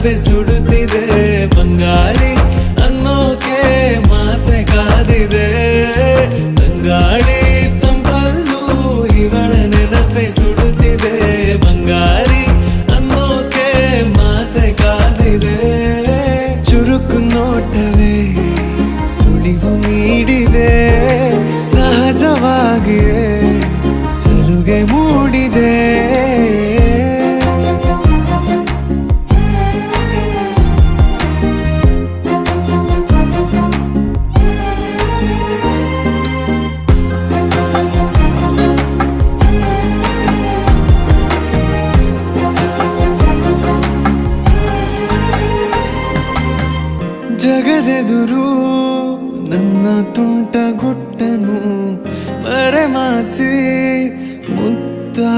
ನೆನಪೆ ಸುಡುತ್ತಿದೆ ಬಂಗಾರಿ ಅನ್ನೋಕೆ ಮಾತೆ ಕಾದಿದೆ ತಂಗಾಳಿ ತಂಪಲ್ಲೂ ಇವಳ ನೆನಪೆ ಸುಡುತ್ತಿದೆ ಬಂಗಾರಿ ಅನ್ನೋಕೆ ಮಾತೆ ಕಾದಿದೆ ಚುರುಕು ನೋಟವೇ ಸುಳಿವು ನೀಡಿದೆ ಸಹಜವಾಗಿಯೇ ಸಲುಗೆ ಮೂಡಿದೆ ಜಗದೆದುರು ನನ್ನ ತುಂಟ ಗುಟ್ಟನು ಮರೆಮಾಚಿ